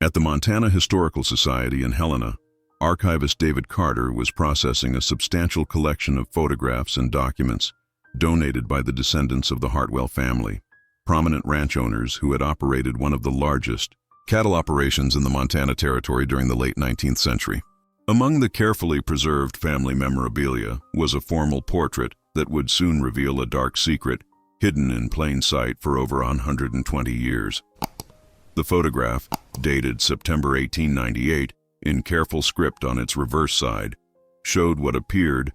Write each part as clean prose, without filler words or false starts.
At the Montana Historical Society in Helena, archivist David Carter was processing a substantial collection of photographs and documents donated by the descendants of the Hartwell family, prominent ranch owners who had operated one of the largest cattle operations in the Montana Territory during the late 19th century. Among the carefully preserved family memorabilia was a formal portrait that would soon reveal a dark secret hidden in plain sight for over 120 years. The photograph, dated September 1898, in careful script on its reverse side, showed what appeared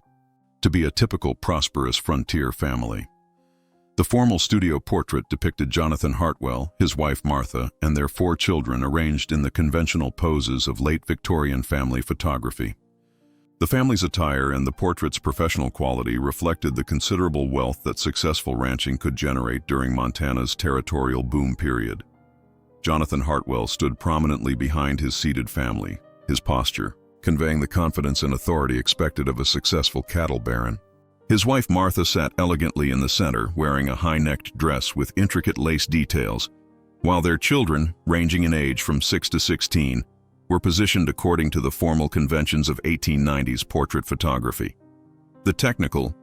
to be a typical prosperous frontier family. The formal studio portrait depicted Jonathan Hartwell, his wife Martha, and their 4 children arranged in the conventional poses of late Victorian family photography. The family's attire and the portrait's professional quality reflected the considerable wealth that successful ranching could generate during Montana's territorial boom period. Jonathan Hartwell stood prominently behind his seated family, his posture conveying the confidence and authority expected of a successful cattle baron. His wife Martha sat elegantly in the center, wearing a high-necked dress with intricate lace details, while their children, ranging in age from 6 to 16, were positioned according to the formal conventions of 1890s portrait photography. The technical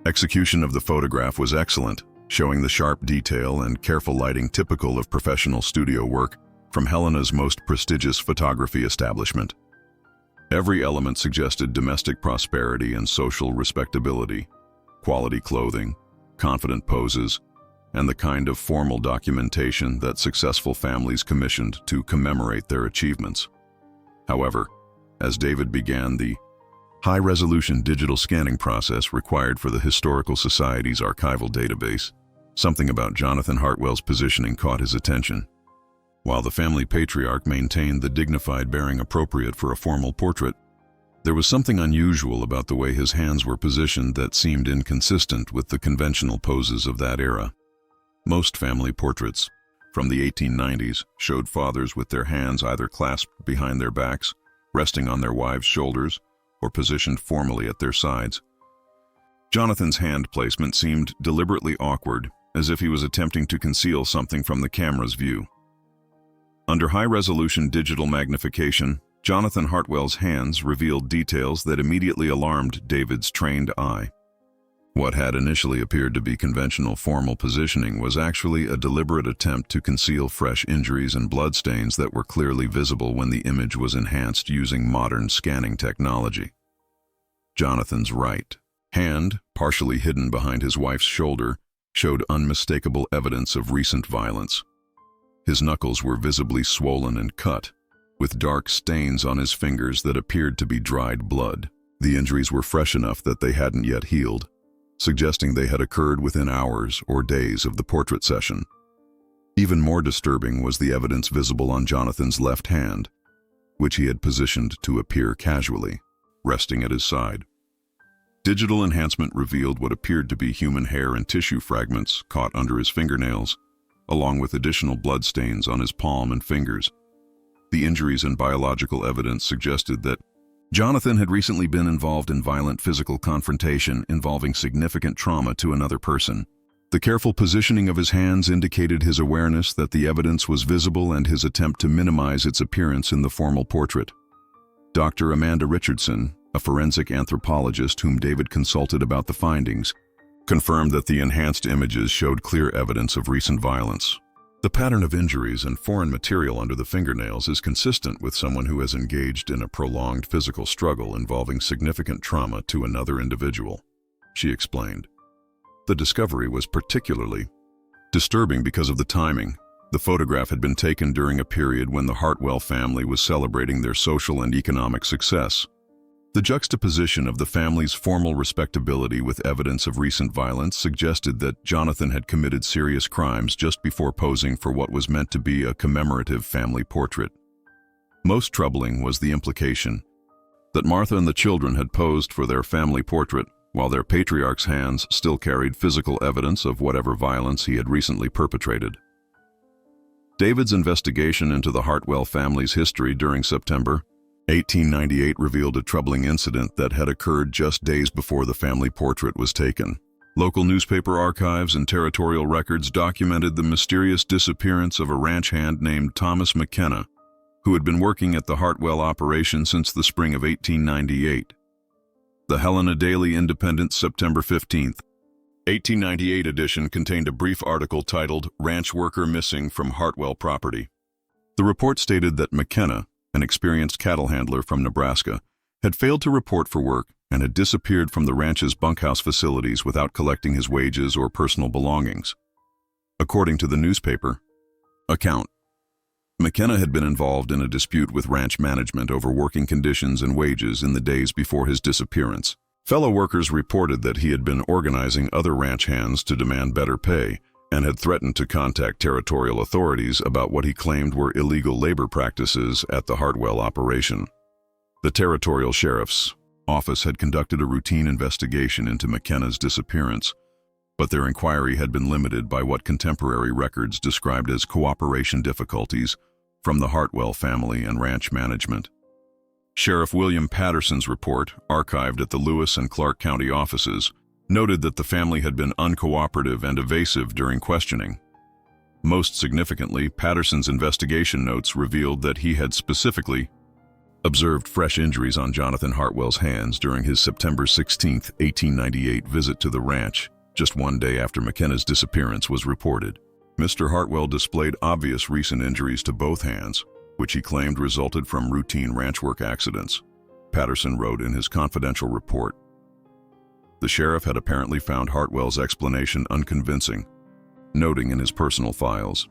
execution of the photograph was excellent, showing the sharp detail and careful lighting typical of professional studio work from Helena's most prestigious photography establishment. Every element suggested domestic prosperity and social respectability, quality clothing, confident poses, and the kind of formal documentation that successful families commissioned to commemorate their achievements. However, as David began the high-resolution digital scanning process required for the Historical Society's archival database, something about Jonathan Hartwell's positioning caught his attention. While the family patriarch maintained the dignified bearing appropriate for a formal portrait, there was something unusual about the way his hands were positioned that seemed inconsistent with the conventional poses of that era. Most family portraits from the 1890s showed fathers with their hands either clasped behind their backs, resting on their wives' shoulders, or positioned formally at their sides. Jonathan's hand placement seemed deliberately awkward, as if he was attempting to conceal something from the camera's view. Under high-resolution digital magnification, Jonathan Hartwell's hands revealed details that immediately alarmed David's trained eye. What had initially appeared to be conventional formal positioning was actually a deliberate attempt to conceal fresh injuries and bloodstains that were clearly visible when the image was enhanced using modern scanning technology. Jonathan's right hand, partially hidden behind his wife's shoulder, showed unmistakable evidence of recent violence. His knuckles were visibly swollen and cut, with dark stains on his fingers that appeared to be dried blood. The injuries were fresh enough that they hadn't yet healed, suggesting they had occurred within hours or days of the portrait session. Even more disturbing was the evidence visible on Jonathan's left hand, which he had positioned to appear casually, resting at his side. Digital enhancement revealed what appeared to be human hair and tissue fragments caught under his fingernails, along with additional bloodstains on his palm and fingers. The injuries and biological evidence suggested that Jonathan had recently been involved in violent physical confrontation involving significant trauma to another person. The careful positioning of his hands indicated his awareness that the evidence was visible and his attempt to minimize its appearance in the formal portrait. Dr. Amanda Richardson, a forensic anthropologist whom David consulted about the findings, confirmed that the enhanced images showed clear evidence of recent violence. The pattern of injuries and foreign material under the fingernails is consistent with someone who has engaged in a prolonged physical struggle involving significant trauma to another individual, she explained. The discovery was particularly disturbing because of the timing. The photograph had been taken during a period when the Hartwell family was celebrating their social and economic success. The juxtaposition of the family's formal respectability with evidence of recent violence suggested that Jonathan had committed serious crimes just before posing for what was meant to be a commemorative family portrait. Most troubling was the implication that Martha and the children had posed for their family portrait while their patriarch's hands still carried physical evidence of whatever violence he had recently perpetrated. David's investigation into the Hartwell family's history during September 1898 revealed a troubling incident that had occurred just days before the family portrait was taken. Local newspaper archives and territorial records documented the mysterious disappearance of a ranch hand named Thomas McKenna, who had been working at the Hartwell operation since the spring of 1898. The Helena Daily Independent, September 15th, 1898 edition contained a brief article titled "Ranch Worker Missing from Hartwell Property." The report stated that McKenna, an experienced cattle handler from Nebraska, had failed to report for work and had disappeared from the ranch's bunkhouse facilities without collecting his wages or personal belongings. According to the newspaper account, McKenna had been involved in a dispute with ranch management over working conditions and wages in the days before his disappearance. Fellow workers reported that he had been organizing other ranch hands to demand better pay and had threatened to contact territorial authorities about what he claimed were illegal labor practices at the Hartwell operation. The Territorial Sheriff's Office had conducted a routine investigation into McKenna's disappearance, but their inquiry had been limited by what contemporary records described as cooperation difficulties from the Hartwell family and ranch management. Sheriff William Patterson's report, archived at the Lewis and Clark County offices, noted that the family had been uncooperative and evasive during questioning. Most significantly, Patterson's investigation notes revealed that he had specifically observed fresh injuries on Jonathan Hartwell's hands during his September 16, 1898 visit to the ranch, just one day after McKenna's disappearance was reported. Mr. Hartwell displayed obvious recent injuries to both hands, which he claimed resulted from routine ranch work accidents. Patterson wrote in his confidential report. The sheriff had apparently found Hartwell's explanation unconvincing, noting in his personal files,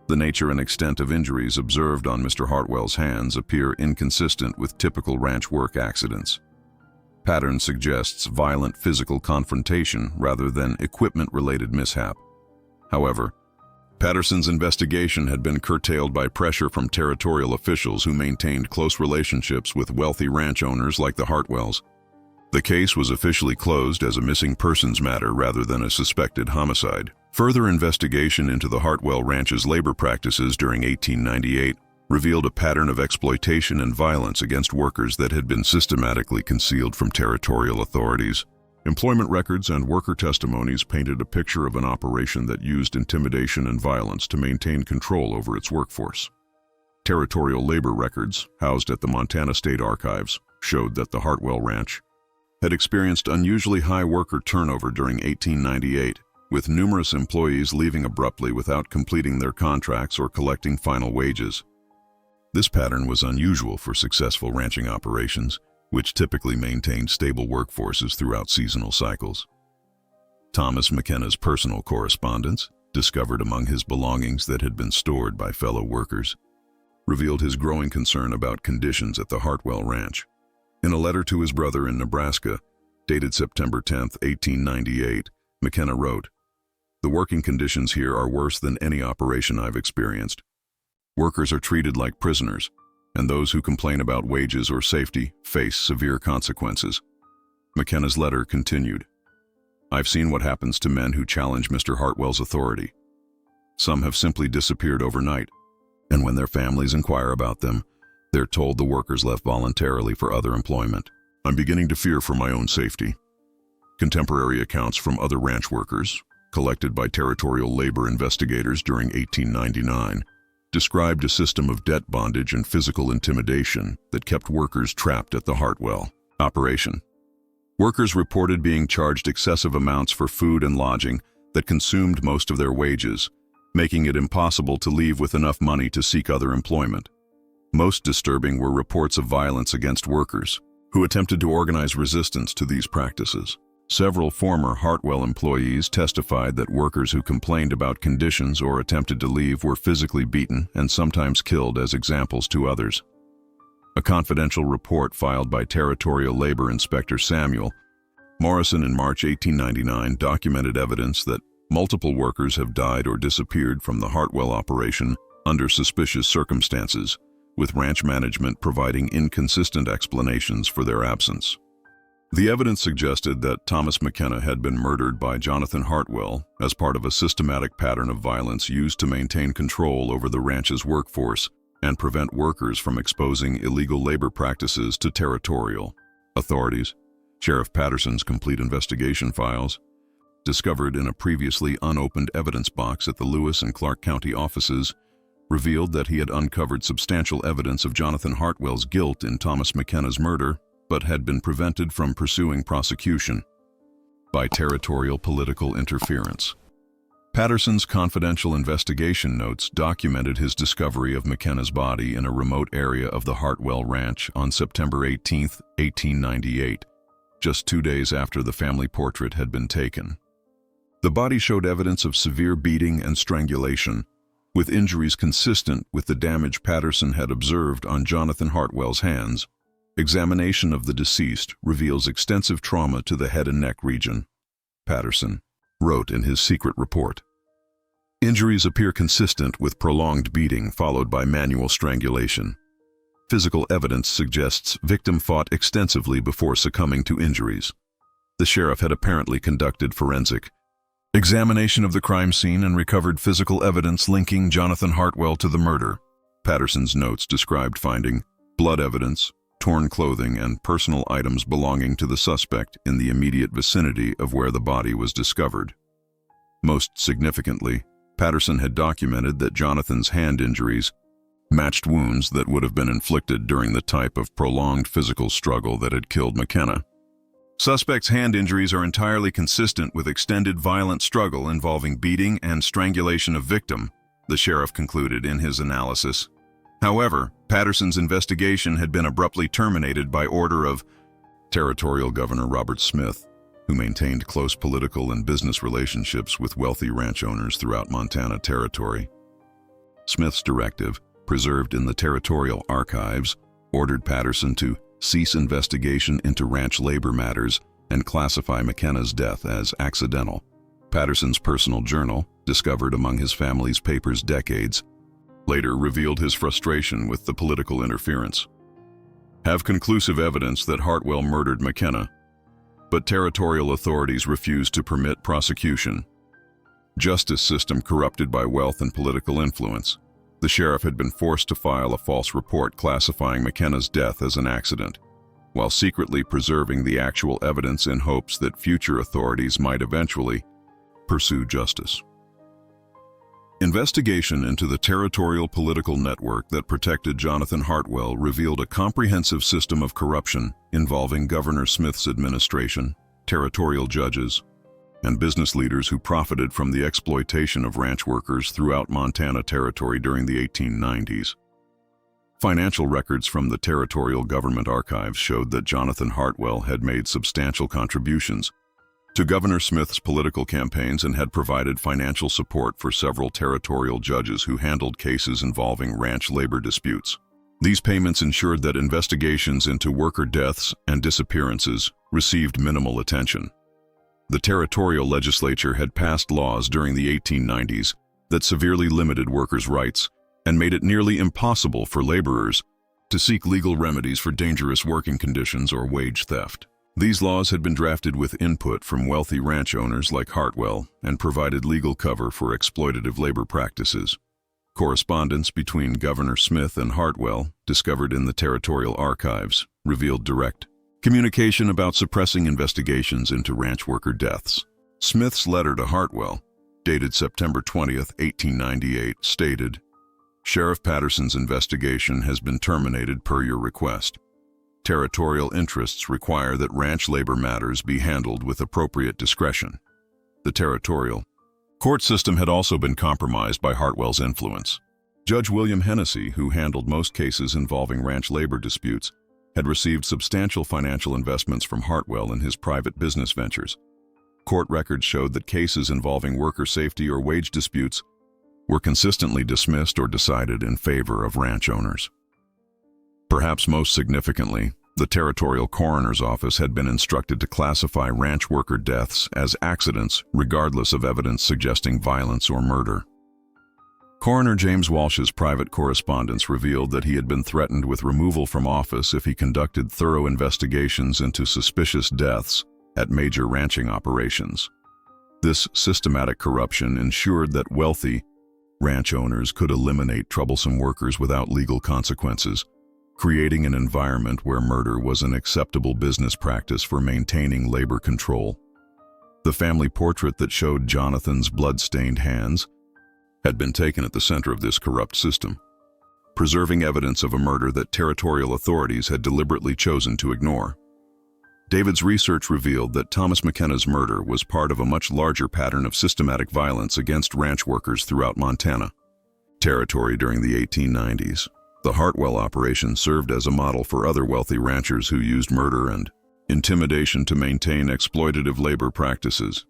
"The nature and extent of injuries observed on Mr. Hartwell's hands appear inconsistent with typical ranch work accidents. Pattern suggests violent physical confrontation rather than equipment-related mishap." However, Patterson's investigation had been curtailed by pressure from territorial officials who maintained close relationships with wealthy ranch owners like the Hartwells. The case was officially closed as a missing persons matter rather than a suspected homicide. Further investigation into the Hartwell Ranch's labor practices during 1898 revealed a pattern of exploitation and violence against workers that had been systematically concealed from territorial authorities. Employment records and worker testimonies painted a picture of an operation that used intimidation and violence to maintain control over its workforce. Territorial labor records, housed at the Montana State Archives, showed that the Hartwell Ranch had experienced unusually high worker turnover during 1898, with numerous employees leaving abruptly without completing their contracts or collecting final wages. This pattern was unusual for successful ranching operations, which typically maintained stable workforces throughout seasonal cycles. Thomas McKenna's personal correspondence, discovered among his belongings that had been stored by fellow workers, revealed his growing concern about conditions at the Hartwell Ranch. In a letter to his brother in Nebraska, dated September 10, 1898, McKenna wrote, "The working conditions here are worse than any operation I've experienced. Workers are treated like prisoners, and those who complain about wages or safety face severe consequences." McKenna's letter continued, "I've seen what happens to men who challenge Mr. Hartwell's authority. Some have simply disappeared overnight, and when their families inquire about them, they're told the workers left voluntarily for other employment. I'm beginning to fear for my own safety." Contemporary accounts from other ranch workers, collected by territorial labor investigators during 1899, described a system of debt bondage and physical intimidation that kept workers trapped at the Hartwell operation. Workers reported being charged excessive amounts for food and lodging that consumed most of their wages, making it impossible to leave with enough money to seek other employment. Most disturbing were reports of violence against workers, who attempted to organize resistance to these practices. Several former Hartwell employees testified that workers who complained about conditions or attempted to leave were physically beaten and sometimes killed as examples to others. A confidential report filed by Territorial Labor Inspector Samuel Morrison in March 1899 documented evidence that multiple workers have died or disappeared from the Hartwell operation under suspicious circumstances, with ranch management providing inconsistent explanations for their absence. The evidence suggested that Thomas McKenna had been murdered by Jonathan Hartwell as part of a systematic pattern of violence used to maintain control over the ranch's workforce and prevent workers from exposing illegal labor practices to territorial authorities. Sheriff Patterson's complete investigation files, discovered in a previously unopened evidence box at the Lewis and Clark County offices, revealed that he had uncovered substantial evidence of Jonathan Hartwell's guilt in Thomas McKenna's murder, but had been prevented from pursuing prosecution by territorial political interference. Patterson's confidential investigation notes documented his discovery of McKenna's body in a remote area of the Hartwell Ranch on September 18, 1898, just 2 days after the family portrait had been taken. The body showed evidence of severe beating and strangulation, with injuries consistent with the damage Patterson had observed on Jonathan Hartwell's hands. Examination of the deceased reveals extensive trauma to the head and neck region, Patterson wrote in his secret report. Injuries appear consistent with prolonged beating followed by manual strangulation. Physical evidence suggests victim fought extensively before succumbing to injuries. The sheriff had apparently conducted forensic examination of the crime scene and recovered physical evidence linking Jonathan Hartwell to the murder. Patterson's notes described finding blood evidence, torn clothing, and personal items belonging to the suspect in the immediate vicinity of where the body was discovered. Most significantly, Patterson had documented that Jonathan's hand injuries matched wounds that would have been inflicted during the type of prolonged physical struggle that had killed McKenna. Suspect's hand injuries are entirely consistent with extended violent struggle involving beating and strangulation of victim, the sheriff concluded in his analysis. However, Patterson's investigation had been abruptly terminated by order of Territorial Governor Robert Smith, who maintained close political and business relationships with wealthy ranch owners throughout Montana Territory. Smith's directive, preserved in the Territorial archives, ordered Patterson to cease investigation into ranch labor matters and classify McKenna's death as accidental. Patterson's personal journal, discovered among his family's papers decades, later revealed his frustration with the political interference. Have conclusive evidence that Hartwell murdered McKenna, but territorial authorities refused to permit prosecution. Justice system corrupted by wealth and political influence. The sheriff had been forced to file a false report classifying McKenna's death as an accident, while secretly preserving the actual evidence in hopes that future authorities might eventually pursue justice. Investigation into the territorial political network that protected Jonathan Hartwell revealed a comprehensive system of corruption involving Governor Smith's administration, territorial judges, and business leaders who profited from the exploitation of ranch workers throughout Montana Territory during the 1890s. Financial records from the Territorial Government Archives showed that Jonathan Hartwell had made substantial contributions to Governor Smith's political campaigns and had provided financial support for several territorial judges who handled cases involving ranch labor disputes. These payments ensured that investigations into worker deaths and disappearances received minimal attention. The territorial legislature had passed laws during the 1890s that severely limited workers' rights and made it nearly impossible for laborers to seek legal remedies for dangerous working conditions or wage theft. These laws had been drafted with input from wealthy ranch owners like Hartwell and provided legal cover for exploitative labor practices. Correspondence between Governor Smith and Hartwell, discovered in the Territorial Archives, revealed direct communication about suppressing investigations into ranch worker deaths. Smith's letter to Hartwell, dated September 20, 1898, stated, "Sheriff Patterson's investigation has been terminated per your request. Territorial interests require that ranch labor matters be handled with appropriate discretion." The territorial court system had also been compromised by Hartwell's influence. Judge William Hennessy, who handled most cases involving ranch labor disputes, had received substantial financial investments from Hartwell in his private business ventures. Court records showed that cases involving worker safety or wage disputes were consistently dismissed or decided in favor of ranch owners. Perhaps most significantly, the Territorial Coroner's Office had been instructed to classify ranch worker deaths as accidents regardless of evidence suggesting violence or murder. Coroner James Walsh's private correspondence revealed that he had been threatened with removal from office if he conducted thorough investigations into suspicious deaths at major ranching operations. This systematic corruption ensured that wealthy ranch owners could eliminate troublesome workers without legal consequences, creating an environment where murder was an acceptable business practice for maintaining labor control. The family portrait that showed Jonathan's blood-stained hands had been taken at the center of this corrupt system, preserving evidence of a murder that territorial authorities had deliberately chosen to ignore. David's research revealed that Thomas McKenna's murder was part of a much larger pattern of systematic violence against ranch workers throughout Montana Territory during the 1890s. The Hartwell operation served as a model for other wealthy ranchers who used murder and intimidation to maintain exploitative labor practices.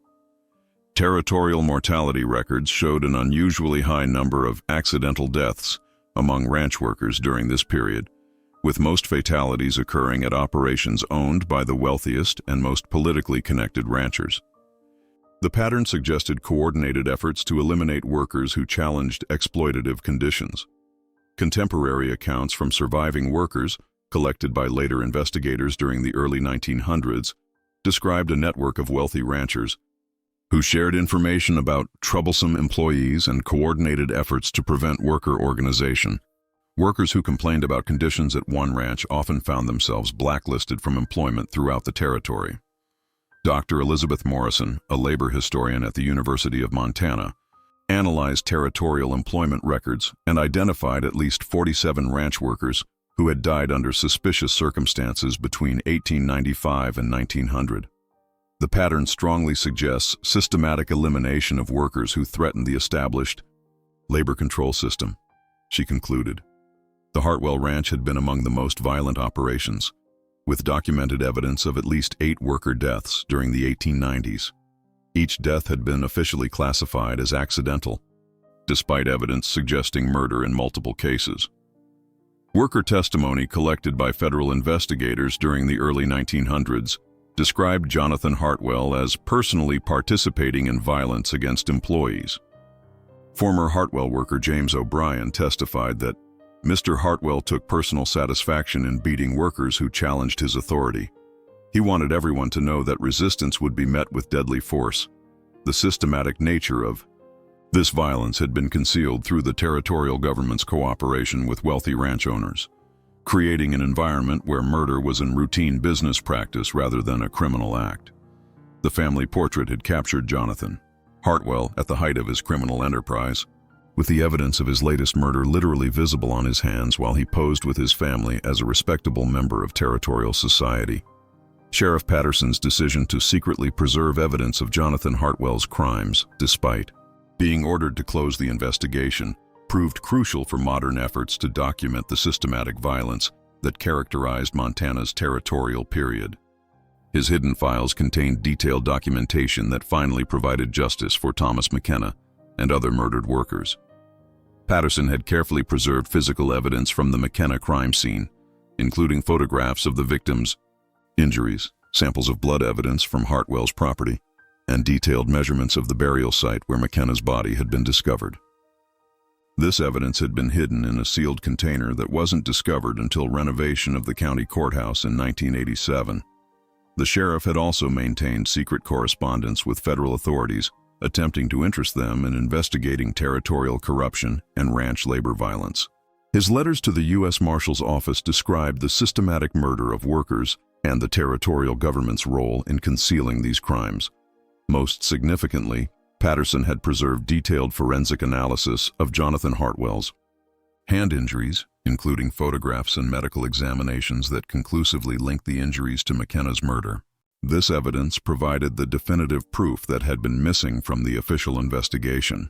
Territorial mortality records showed an unusually high number of accidental deaths among ranch workers during this period, with most fatalities occurring at operations owned by the wealthiest and most politically connected ranchers. The pattern suggested coordinated efforts to eliminate workers who challenged exploitative conditions. Contemporary accounts from surviving workers, collected by later investigators during the early 1900s, described a network of wealthy ranchers who shared information about troublesome employees and coordinated efforts to prevent worker organization. Workers who complained about conditions at one ranch often found themselves blacklisted from employment throughout the territory. Dr. Elizabeth Morrison, a labor historian at the University of Montana, analyzed territorial employment records and identified at least 47 ranch workers who had died under suspicious circumstances between 1895 and 1900. The pattern strongly suggests systematic elimination of workers who threatened the established labor control system, she concluded. The Hartwell Ranch had been among the most violent operations, with documented evidence of at least 8 worker deaths during the 1890s. Each death had been officially classified as accidental, despite evidence suggesting murder in multiple cases. Worker testimony collected by federal investigators during the early 1900s described Jonathan Hartwell as personally participating in violence against employees. Former Hartwell worker James O'Brien testified that Mr. Hartwell took personal satisfaction in beating workers who challenged his authority. He wanted everyone to know that resistance would be met with deadly force. The systematic nature of this violence had been concealed through the territorial government's cooperation with wealthy ranch owners, creating an environment where murder was a routine business practice rather than a criminal act. The family portrait had captured Jonathan Hartwell at the height of his criminal enterprise, with the evidence of his latest murder literally visible on his hands while he posed with his family as a respectable member of territorial society. Sheriff Patterson's decision to secretly preserve evidence of Jonathan Hartwell's crimes, despite being ordered to close the investigation, proved crucial for modern efforts to document the systematic violence that characterized Montana's territorial period. His hidden files contained detailed documentation that finally provided justice for Thomas McKenna and other murdered workers. Patterson had carefully preserved physical evidence from the McKenna crime scene, including photographs of the victims' injuries, samples of blood evidence from Hartwell's property, and detailed measurements of the burial site where McKenna's body had been discovered. This evidence had been hidden in a sealed container that wasn't discovered until renovation of the county courthouse in 1987. The sheriff had also maintained secret correspondence with federal authorities, attempting to interest them in investigating territorial corruption and ranch labor violence. His letters to the U.S. Marshal's office described the systematic murder of workers and the territorial government's role in concealing these crimes. Most significantly, Patterson had preserved detailed forensic analysis of Jonathan Hartwell's hand injuries, including photographs and medical examinations that conclusively linked the injuries to McKenna's murder. This evidence provided the definitive proof that had been missing from the official investigation.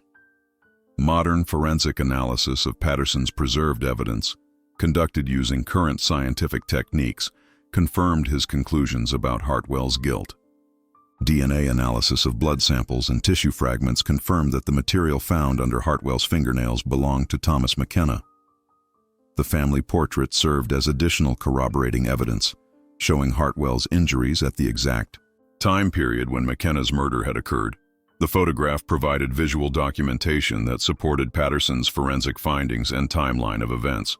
Modern forensic analysis of Patterson's preserved evidence, conducted using current scientific techniques, confirmed his conclusions about Hartwell's guilt. DNA analysis of blood samples and tissue fragments confirmed that the material found under Hartwell's fingernails belonged to Thomas McKenna. The family portrait served as additional corroborating evidence, showing Hartwell's injuries at the exact time period when McKenna's murder had occurred. The photograph provided visual documentation that supported Patterson's forensic findings and timeline of events.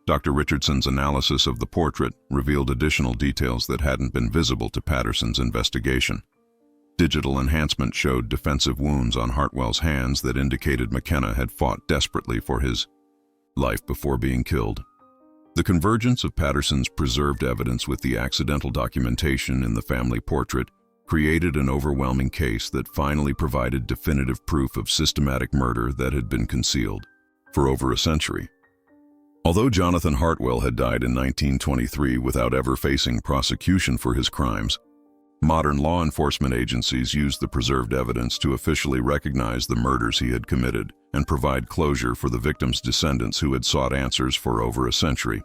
Dr. Richardson's analysis of the portrait revealed additional details that hadn't been visible to Patterson's investigation. Digital enhancement showed defensive wounds on Hartwell's hands that indicated McKenna had fought desperately for his life before being killed. The convergence of Patterson's preserved evidence with the accidental documentation in the family portrait created an overwhelming case that finally provided definitive proof of systematic murder that had been concealed for over a century. Although Jonathan Hartwell had died in 1923 without ever facing prosecution for his crimes, modern law enforcement agencies used the preserved evidence to officially recognize the murders he had committed and provide closure for the victims' descendants who had sought answers for over a century.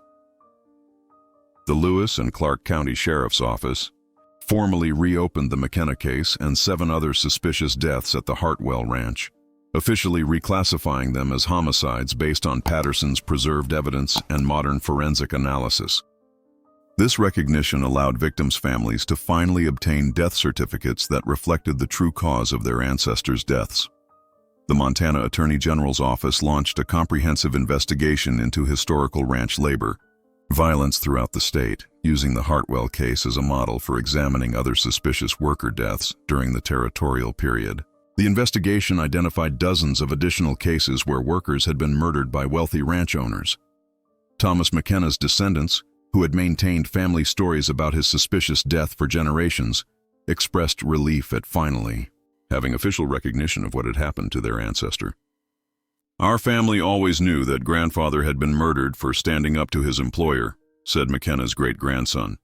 The Lewis and Clark County Sheriff's Office formally reopened the McKenna case and 7 other suspicious deaths at the Hartwell Ranch, officially reclassifying them as homicides based on Patterson's preserved evidence and modern forensic analysis. This recognition allowed victims' families to finally obtain death certificates that reflected the true cause of their ancestors' deaths. The Montana Attorney General's office launched a comprehensive investigation into historical ranch labor violence throughout the state, using the Hartwell case as a model for examining other suspicious worker deaths during the Territorial period. The investigation identified dozens of additional cases where workers had been murdered by wealthy ranch owners. Thomas McKenna's descendants, who had maintained family stories about his suspicious death for generations, expressed relief at finally having official recognition of what had happened to their ancestor. "Our family always knew that grandfather had been murdered for standing up to his employer," said McKenna's great-grandson.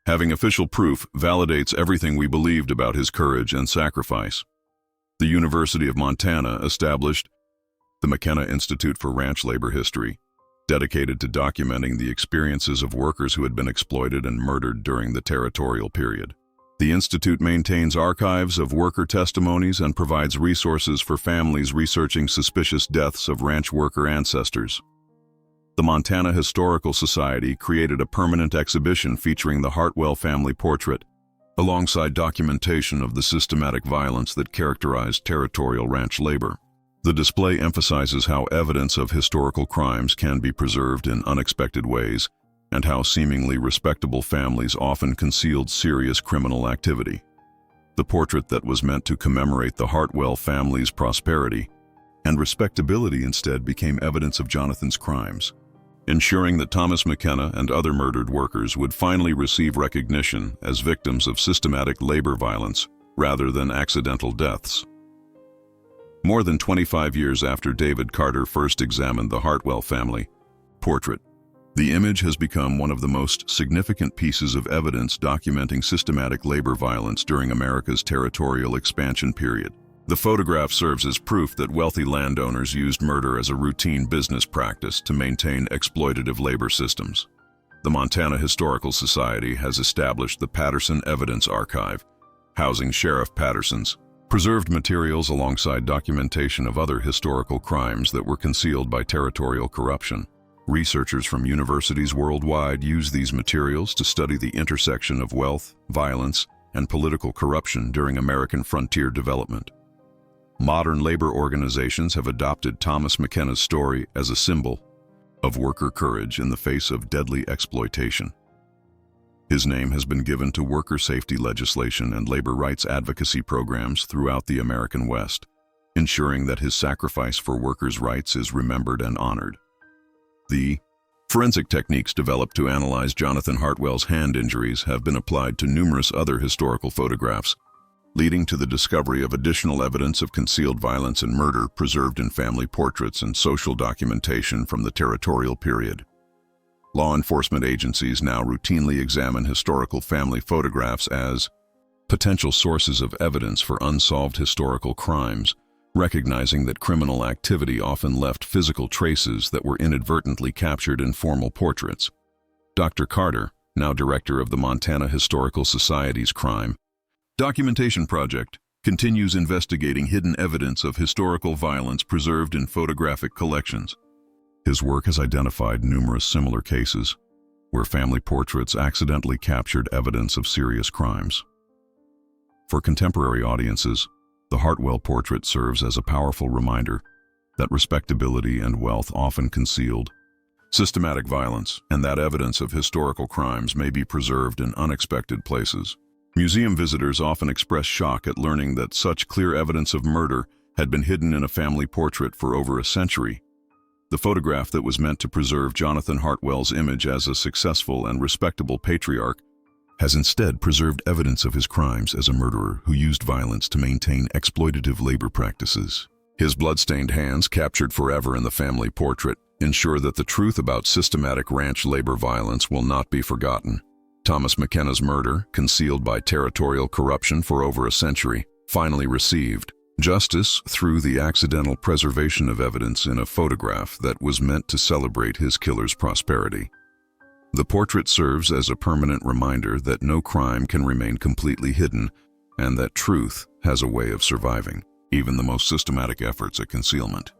"Having official proof validates everything we believed about his courage and sacrifice." The University of Montana established the McKenna Institute for Ranch Labor History, dedicated to documenting the experiences of workers who had been exploited and murdered during the Territorial period. The institute maintains archives of worker testimonies and provides resources for families researching suspicious deaths of ranch worker ancestors. The Montana Historical Society created a permanent exhibition featuring the Hartwell family portrait, alongside documentation of the systematic violence that characterized territorial ranch labor. The display emphasizes how evidence of historical crimes can be preserved in unexpected ways, and how seemingly respectable families often concealed serious criminal activity. The portrait that was meant to commemorate the Hartwell family's prosperity and respectability instead became evidence of Jonathan's crimes, ensuring that Thomas McKenna and other murdered workers would finally receive recognition as victims of systematic labor violence rather than accidental deaths. More than 25 years after David Carter first examined the Hartwell family portrait, the image has become one of the most significant pieces of evidence documenting systematic labor violence during America's territorial expansion period. The photograph serves as proof that wealthy landowners used murder as a routine business practice to maintain exploitative labor systems. The Montana Historical Society has established the Patterson Evidence Archive, housing Sheriff Patterson's preserved materials alongside documentation of other historical crimes that were concealed by territorial corruption. Researchers from universities worldwide use these materials to study the intersection of wealth, violence, and political corruption during American frontier development. Modern labor organizations have adopted Thomas McKenna's story as a symbol of worker courage in the face of deadly exploitation. His name has been given to worker safety legislation and labor rights advocacy programs throughout the American West, ensuring that his sacrifice for workers' rights is remembered and honored. The forensic techniques developed to analyze Jonathan Hartwell's hand injuries have been applied to numerous other historical photographs, leading to the discovery of additional evidence of concealed violence and murder preserved in family portraits and social documentation from the territorial period. Law enforcement agencies now routinely examine historical family photographs as potential sources of evidence for unsolved historical crimes, recognizing that criminal activity often left physical traces that were inadvertently captured in formal portraits. Dr. Carter, now director of the Montana Historical Society's Crime Documentation Project, continues investigating hidden evidence of historical violence preserved in photographic collections. His work has identified numerous similar cases where family portraits accidentally captured evidence of serious crimes. For contemporary audiences, the Hartwell portrait serves as a powerful reminder that respectability and wealth often concealed systematic violence, and that evidence of historical crimes may be preserved in unexpected places. Museum visitors often express shock at learning that such clear evidence of murder had been hidden in a family portrait for over a century. The photograph that was meant to preserve Jonathan Hartwell's image as a successful and respectable patriarch has instead preserved evidence of his crimes as a murderer who used violence to maintain exploitative labor practices. His blood-stained hands, captured forever in the family portrait, ensure that the truth about systematic ranch labor violence will not be forgotten. Thomas McKenna's murder, concealed by territorial corruption for over a century, finally received justice through the accidental preservation of evidence in a photograph that was meant to celebrate his killer's prosperity. The portrait serves as a permanent reminder that no crime can remain completely hidden and that truth has a way of surviving, even the most systematic efforts at concealment.